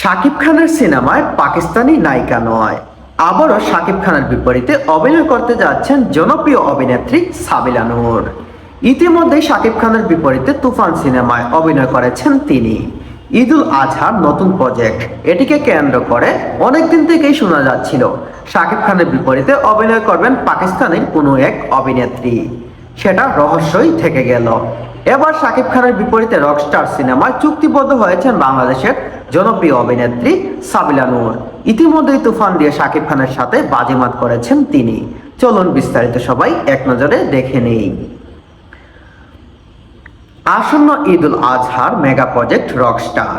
শাকিব খানের সিনেমায় পাকিস্তানি নায়িকা নয়, আবারও শাকিব খানের বিপরীতে অভিনয় করতে যাচ্ছেন জনপ্রিয় অভিনেত্রী সাবিলা নূর। ইতিমধ্যেই শাকিব খানের বিপরীতে তুফান সিনেমায় অভিনয় করেছেন তিনি। ঈদুল আজহার নতুন প্রজেক্ট, এটিকে কেন্দ্র করে অনেকদিন থেকেই শোনা যাচ্ছিল শাকিব খানের বিপরীতে অভিনয় করবেন পাকিস্তানের কোনো এক অভিনেত্রী। সেটা রহস্যই থেকে গেল। এবার শাকিব খানের বিপরীতে রকস্টার সিনেমায় চুক্তিবদ্ধ হয়েছেন বাংলাদেশের জনপ্রিয় অভিনেত্রী সাবিলা নূর। ইতিমধ্যেই তুফান দিয়ে শাকিব খানের সাথে বাজিমাত করেছেন তিনি। চলুন বিস্তারিত সবাই এক নজরে দেখে নেই। আসন্ন ঈদুল আজহার মেগা প্রজেক্ট রকস্টার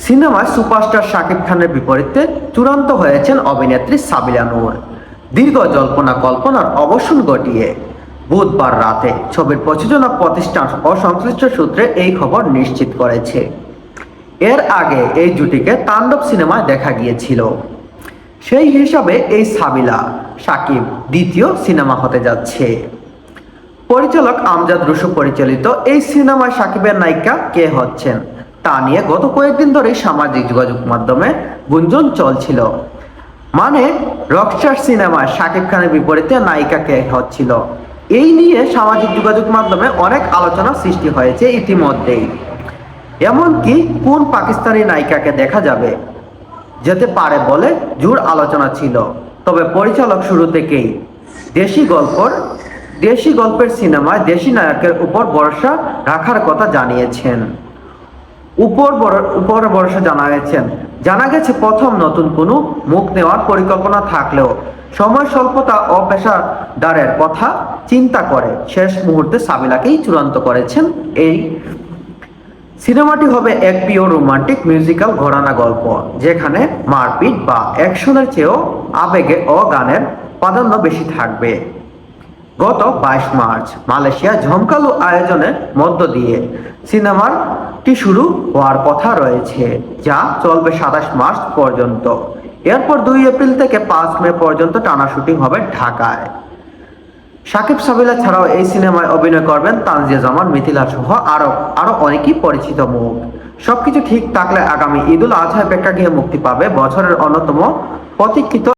সিনেমায় সুপারস্টার শাকিব খানের বিপরীতে চূড়ান্ত হয়েছেন অভিনেত্রী সাবিলা নূর। দীর্ঘ জল্পনা কল্পনার অবসান ঘটিয়ে বুধবার রাতে ছবির প্রযোজনা প্রতিষ্ঠান ও সংশ্লিষ্ট সূত্রে এই খবর নিশ্চিত করেছে। এর আগে এই জুটিকে তাণ্ডব সিনেমায় দেখা গিয়েছিল। সেই হিসাবে এই সাবিলা শাকিব দ্বিতীয় সিনেমা হতে যাচ্ছে। পরিচালক আমজাদ রুশু পরিচালিত এই সিনেমায় শাকিবের নায়িকা কে হচ্ছেন তা নিয়ে গত কয়েকদিন ধরেই সামাজিক যোগাযোগ মাধ্যমে গুঞ্জন চলছিল। মানে রকস্টার সিনেমায় শাকিব খানের বিপরীতে নায়িকা কে হচ্ছিল, এই নিয়ে সামাজিক যোগাযোগ মাধ্যমে অনেক আলোচনা সৃষ্টি হয়েছে ইতিমধ্যেই। এমনকি কোন পাকিস্তানি নায়িকাকে দেখা যাবে যেতে পারে বলে জোর আলোচনা ছিল। তবে পরিচালক শুরু থেকেই দেশি গল্পের সিনেমায় দেশি নায়কের উপর ভরসা রাখার কথা জানিয়েছেন। জানা গেছে প্রথম নতুন কোনো মুখ নেওয়ার পরিকল্পনা থাকলেও সময় স্বল্পতা ও পেশাদারের কথা চিন্তা করে শেষ মুহূর্তে সাবিলাকেই চূড়ান্ত করেছেন। এই সিনেমাটি হবে এক পিওর রোমান্টিক মিউজিক্যাল ঘরানা গল্প, যেখানে মারপিট বা অ্যাকশনের চেয়েও আবেগে ও গানের প্রাধান্য বেশি থাকবে। গত 22 মার্চ মালয়েশিয়া ঝমকালো আয়োজনের মধ্য দিয়ে সিনেমাটি শুরু হওয়ার কথা রয়েছে, যা চলবে 27 মার্চ পর্যন্ত। এরপর 2 এপ্রিল থেকে 5 মে পর্যন্ত টানা শুটিং হবে ঢাকায়। শাকিব সাবিলা ছাড়াও এই সিনেমায় অভিনয় করবেন তানজিয়া জামান, মিথিলা সহ আরো অনেকেই পরিচিত মুখ। সবকিছু ঠিক থাকলে আগামী ঈদুল আজহায় প্রেক্ষাগৃহে মুক্তি পাবে বছরের অন্যতম প্রতীক্ষিত